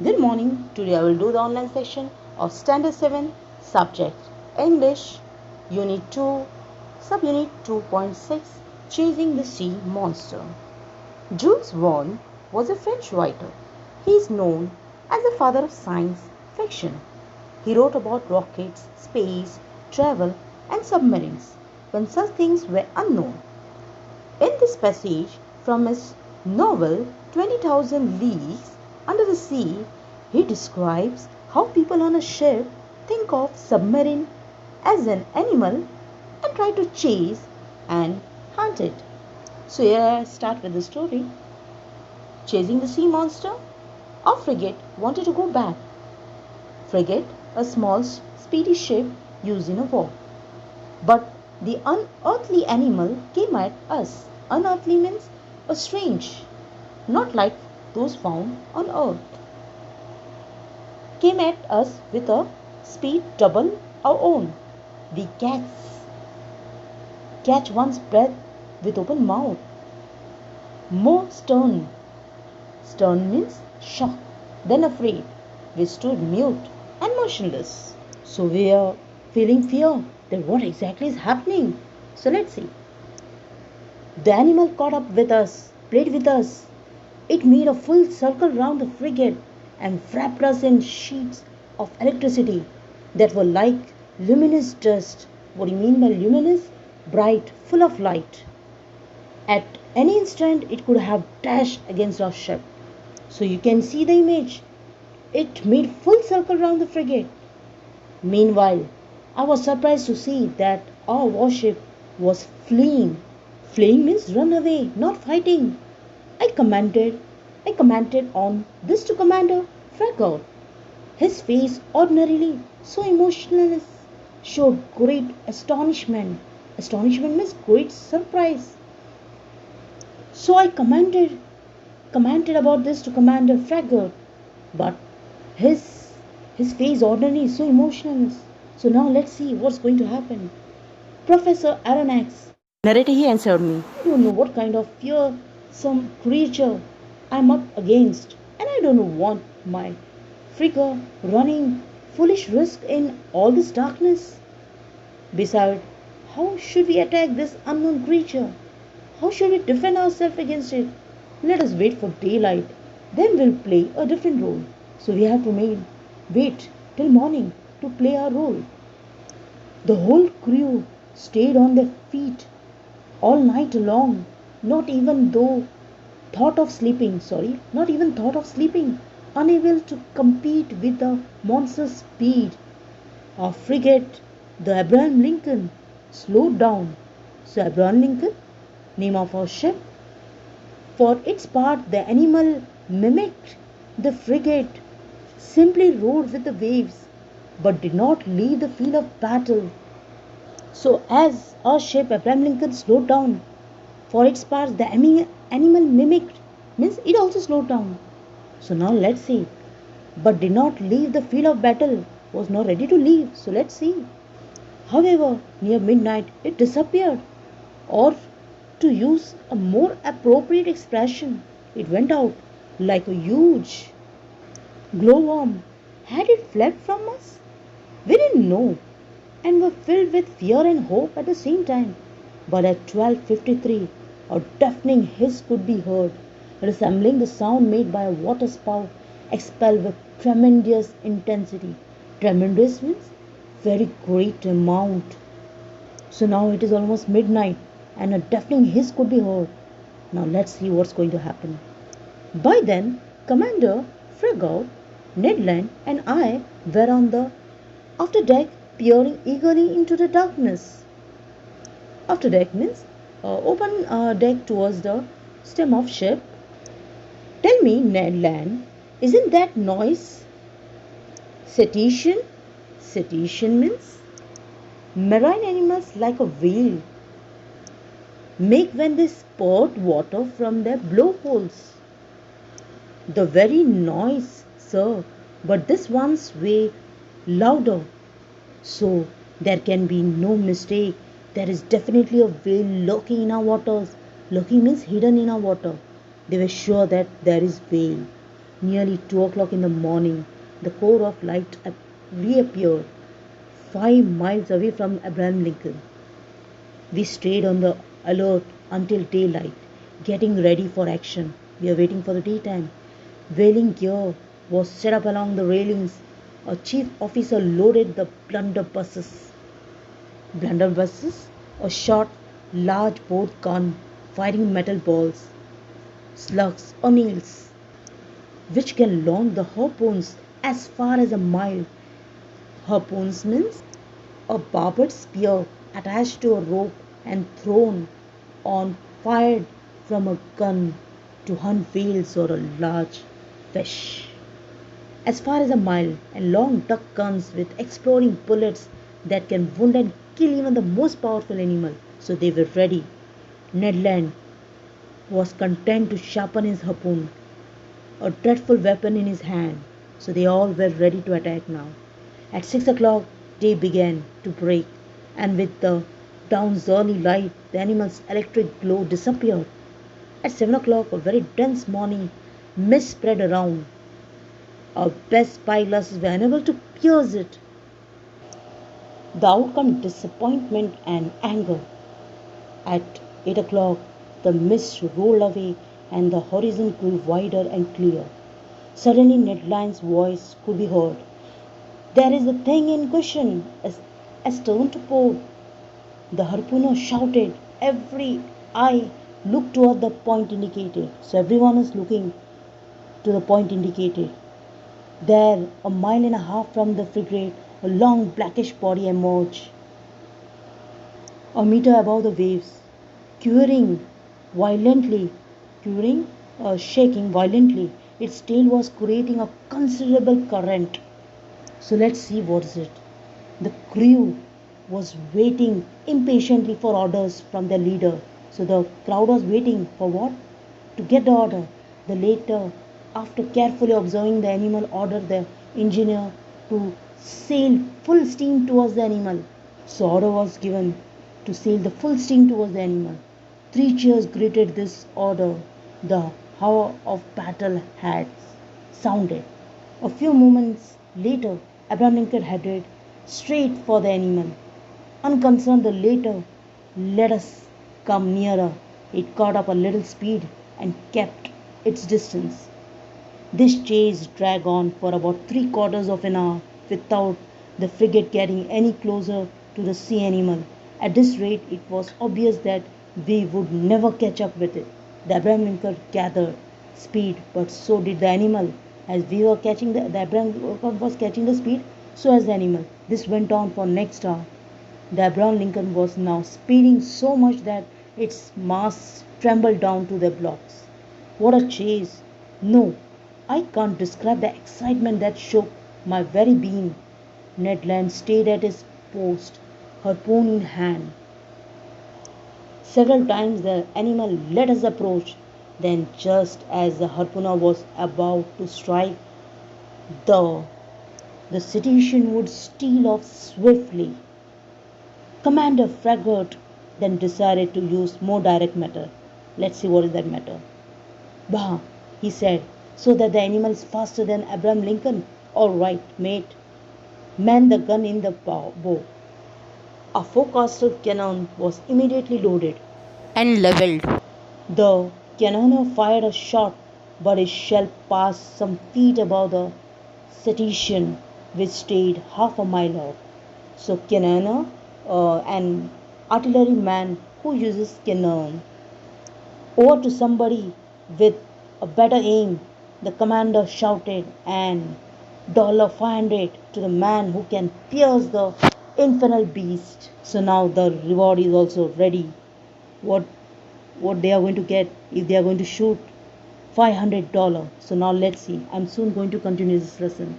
Good morning. Today I will do the online section of Standard 7 subject English Unit 2 Subunit 2.6 Chasing the Sea Monster. Jules Verne was a French writer. He is known as the father of science fiction. He wrote about rockets, space, travel and submarines when such things were unknown. In this passage from his novel 20,000 Leagues Under the Sea, he describes how people on a ship think of submarine as an animal and try to chase and hunt it. So here I start with the story. Chasing the sea monster, our frigate wanted to go back. Frigate, a small speedy ship used in a war. But the unearthly animal came at us. Unearthly means a strange, not like those found on earth. Came at us with a speed double our own. We catch one's breath with open mouth. More stern. Stern means shocked, then afraid. We stood mute and motionless. So we are feeling fear that what exactly is happening. So let's see. The animal caught up with us, played with us. It made a full circle round the frigate and wrapped us in sheets of electricity that were like luminous dust. What do you mean by luminous? Bright, full of light. At any instant, it could have dashed against our ship. So you can see the image. It made full circle round the frigate. Meanwhile, I was surprised to see that our warship was fleeing. Fleeing means run away, not fighting. I commented on this to Commander Fraggle. His face, ordinarily so emotionless, showed great astonishment. Astonishment means great surprise. So I commented about this to Commander Fraggle, but his face ordinarily so emotionless. So now let's see what's going to happen. Professor Aronnax narrator, he answered me. I don't know what kind of fearsome creature I'm up against, and I don't want my figure running foolish risk in all this darkness. Besides, how should we attack this unknown creature? How should we defend ourselves against it? Let us wait for daylight, then we'll play a different role. So we have to wait till morning to play our role. The whole crew stayed on their feet all night long, not even thought of sleeping, unable to compete with the monster's speed. Our frigate, the Abraham Lincoln, slowed down. So Abraham Lincoln, name of our ship. For its part, the animal mimicked the frigate, simply rode with the waves, but did not leave the field of battle. So as our ship Abraham Lincoln slowed down, for its part the animal mimicked means it also slowed down. So now let's see. But did not leave the field of battle, was not ready to leave. So let's see. However, near midnight it disappeared. Or to use a more appropriate expression, it went out like a huge glowworm. Had it fled from us? We didn't know and were filled with fear and hope at the same time. But at 12:53, a deafening hiss could be heard, resembling the sound made by a waterspout expelled with tremendous intensity. Tremendous means very great amount. So now it is almost midnight and a deafening hiss could be heard. Now let's see what's going to happen. By then, Commander Fregout, Ned Land, and I were on the after deck peering eagerly into the darkness. After deck means open deck towards the stem of ship. Tell me, Ned Land, isn't that noise cetacean? Cetacean means marine animals like a whale make when they spurt water from their blowholes. The very noise, sir, but this one's way louder. So there can be no mistake. There is definitely a whale lurking in our waters. Lurking means hidden in our water. They were sure that there is whale. Nearly 2 o'clock in the morning, the core of light reappeared 5 miles away from Abraham Lincoln. We stayed on the alert until daylight, getting ready for action. We are waiting for the daytime. Whaling gear was set up along the railings. A chief officer loaded the blunderbusses. Blunderbusses? A short, large boat gun firing metal balls, slugs, or nails, which can launch the harpoons as far as a mile. Harpoons means a barbed spear attached to a rope and thrown on fired from a gun to hunt whales or a large fish. As far as a mile, and long duck guns with exploding bullets that can wound and kill even the most powerful animal. So they were ready. Ned Land was content to sharpen his harpoon, a dreadful weapon in his hand. So they all were ready to attack now. At 6 o'clock, day began to break, and with the dawn's early light, the animal's electric glow disappeared. At 7 o'clock, a very dense morning mist spread around. Our best spyglasses were unable to pierce it. The outcome disappointment and anger. At 8 o'clock, the mist rolled away and the horizon grew wider and clear. Suddenly, Ned Land's voice could be heard. There is the thing in question, a stone to port. The harpooner shouted. Every eye looked toward the point indicated. So everyone is looking to the point indicated. There, a mile and a half from the frigate, a long blackish body emerged, a meter above the waves, quivering violently, quivering, shaking violently. Its tail was creating a considerable current. So let's see what is it. The crew was waiting impatiently for orders from their leader. So the crowd was waiting for what? To get the order. The later, after carefully observing the animal, ordered the engineer to sail full steam towards the animal. So order was given to sail the full steam towards the animal. 3 cheers greeted this order. The hour of battle had sounded. A few moments later, Abraham Lincoln headed straight for the animal. Unconcerned, the latter let us come nearer. It caught up a little speed and kept its distance. This chase dragged on for about 3/4 of an hour without the frigate getting any closer to the sea animal. At this rate, it was obvious that we would never catch up with it. The Abraham Lincoln gathered speed, but so did the animal. As we were catching the Abraham Lincoln was catching the speed, so as the animal. This went on for next hour. The Abraham Lincoln was now speeding so much that its masts trembled down to their blocks. What a chase! No, I can't describe the excitement that shook my very being. Ned Land stayed at his post, harpoon in hand. Several times the animal let us approach. Then, just as the harpooner was about to strike, the the cetacean would steal off swiftly. Commander Fraggot then decided to use more direct matter. Let's see what is that matter. Bah, he said, so that the animal is faster than Abraham Lincoln. All right, mate. Man the gun in the bow. A forecastle cannon was immediately loaded and leveled. The cannoneer fired a shot, but his shell passed some feet above the cetacean, which stayed half a mile off. So cannoneer, an artilleryman who uses cannon. Over to somebody with a better aim, the commander shouted, and $500 to the man who can pierce the infernal beast. So now the reward is also ready. What they are going to get if they are going to shoot $500. So now let's see. I'm soon going to continue this lesson.